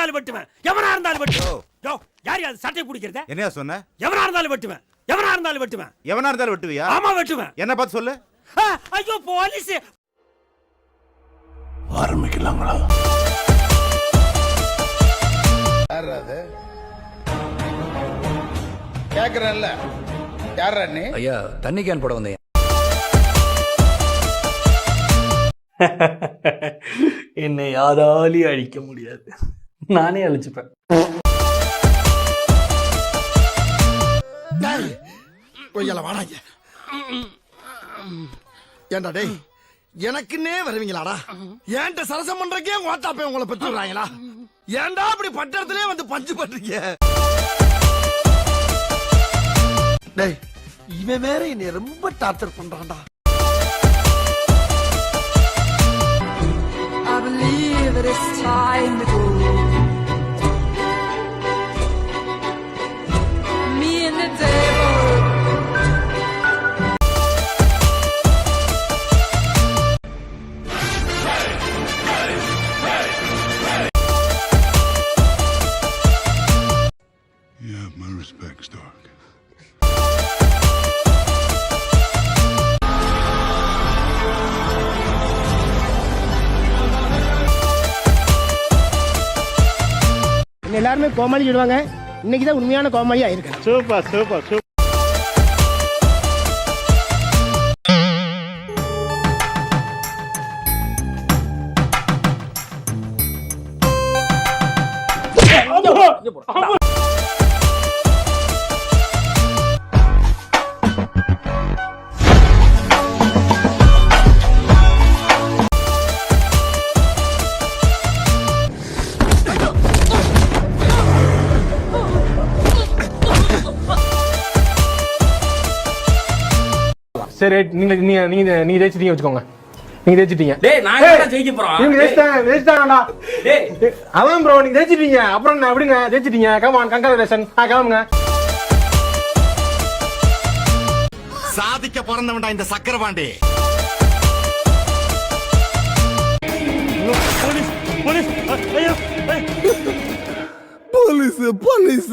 இருந்தாலும் வெட்டுவேன், எவனா இருந்தாலும் வெட்டுவேன். யோ, யார் யார் சட்டை பிடிக்கிறத? என்னையா சொன்ன? எவனா இருந்தாலும் வெட்டுவேன், எவனா இருந்தாலும் வெட்டுவேன். எவனா இருந்தாலும் வெட்டுவியா? ஆமா வெட்டுவேன். என்ன பார்த்து சொல்லு. ஐயோ போலீஸ். ஆரம்பிக்கலாங்களா? யாராது கேக்குறேன்ல, யாரா நீ? ஐயா, தண்ணி கேன் போட வந்தேன். என்னை யாராலையும் அழிக்க முடியாது, நானே அழிச்சுப்பேன். வாடாங்க. ஏண்டா டேய், எனக்குன்னே வருவீங்களாடா? ஏன்ட்ட சரசம் பண்றக்கே ஓட்டாப்பே உங்களை பெற்று விடுறாங்களா? ஏன்டா அப்படி பட்டத்திலே வந்து பஞ்சு பண்றீங்க? டேய், இவன் வேற என்னை ரொம்ப torture பண்றான்டா. I believe that it's time to go. Me and the devil. You have my respect, Stark. எல்லாருமே கோமாளி சொல்லுவாங்க, இன்னைக்கு தான் உண்மையான கோமாளியா இருக்கேன். Super super super. சரி, நீங்க நீங்க நீங்க நீங்க ஜெயிச்சிட்டீங்க வச்சுக்கோங்க. நீங்க ஜெயிச்சிட்டீங்க. டேய், நான் என்ன ஜெயிக்க போறோம்? நீங்க ஜெயிச்சிட்டாங்கடா. டேய், அவன் ப்ரோ நீங்க ஜெயிச்சிட்டீங்க. அப்புறம் நான் எப்படிங்க ஜெயிச்சிட்டீங்க? Come on, congratulation. கிளம்புங்க. சாதிக்க பிறந்தவன்டா இந்த சக்கரபாண்டி. போலீஸ், ஐயோ, போலீஸ் போலீஸ்.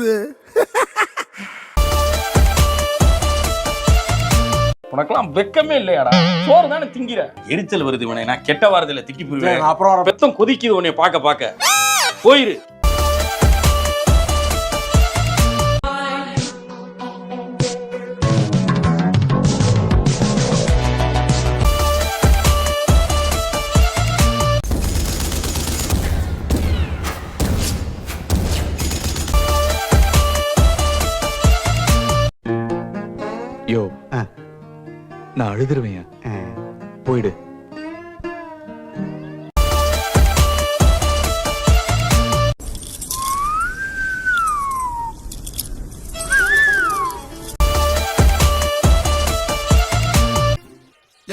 உனக்கெல்லாம் வெக்கமே இல்லையாடா? சோறு தானே திங்கிற. எரிச்சல் வருது இவனை, நான் கெட்ட வாரத்துல திட்டி போயிருவேன். அப்புறம் பெத்தம் கொதிக்குது உன்னை பார்க்க பார்க்க. போயிரு. யோ, நான் அழுதுருவேன். போயிடு.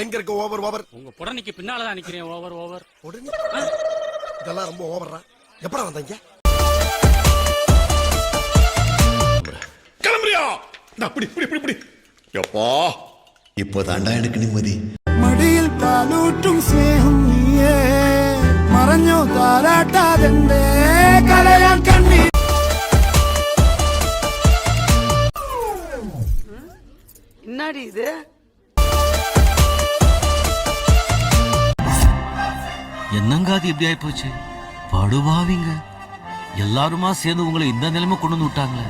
எங்க இருக்க ஓவர் ஓவர்? உங்க புடனைக்கு பின்னாலதான் நிக்கிறேன். Over over. இதெல்லாம் ரொம்ப ஓவரா. எப்படா வந்தீங்க? கிளம்புறியா? அப்படி இப்படி இப்படி இப்படி. எப்பா, இப்போதாண்டா எனக்கு நிம்மதி. மடியில் பாலூட்டும் ஸ்நேகம் நீயே, மறைஞ்சோ தாராட்டாதெந்தே கலையான் கண்ணி. என்னடி இது? என்னங்க அது எப்படி ஆயிப்போச்சு? படுபாவிங்க எல்லாருமா சேர்ந்து உங்களை இந்த நிலைமை கொண்டு வந்து விட்டாங்களே.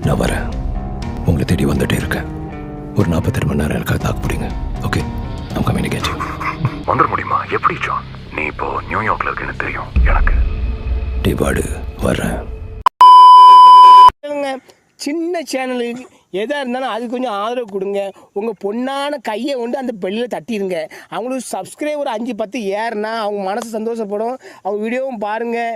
நான் வரேன், உங்களை தேடி வந்துட்டே இருக்கேன். ஒரு 48 மணி நேரம் எனக்காக தாக்கு பிடிங்க. ஓகே, நான் கம்யூனிகேட்டிங். வந்துட முடியுமா? எப்படி ஜான்? நீ இப்போ நியூயார்க்ல இருக்குன்னு தெரியும் எனக்கு. டிபாடு வர்றேன். சின்ன சேனலுக்கு எதாக இருந்தாலும் அது கொஞ்சம் ஆதரவு கொடுங்க. உங்கள் பொண்ணான கையை கொண்டு அந்த பெல்லில் தட்டிடுங்க. அவங்களுக்கு சப்ஸ்கிரைபர் 5-10 ஏறுனா அவங்க மனசு சந்தோஷப்படும். அவங்க வீடியோவும் பாருங்கள்.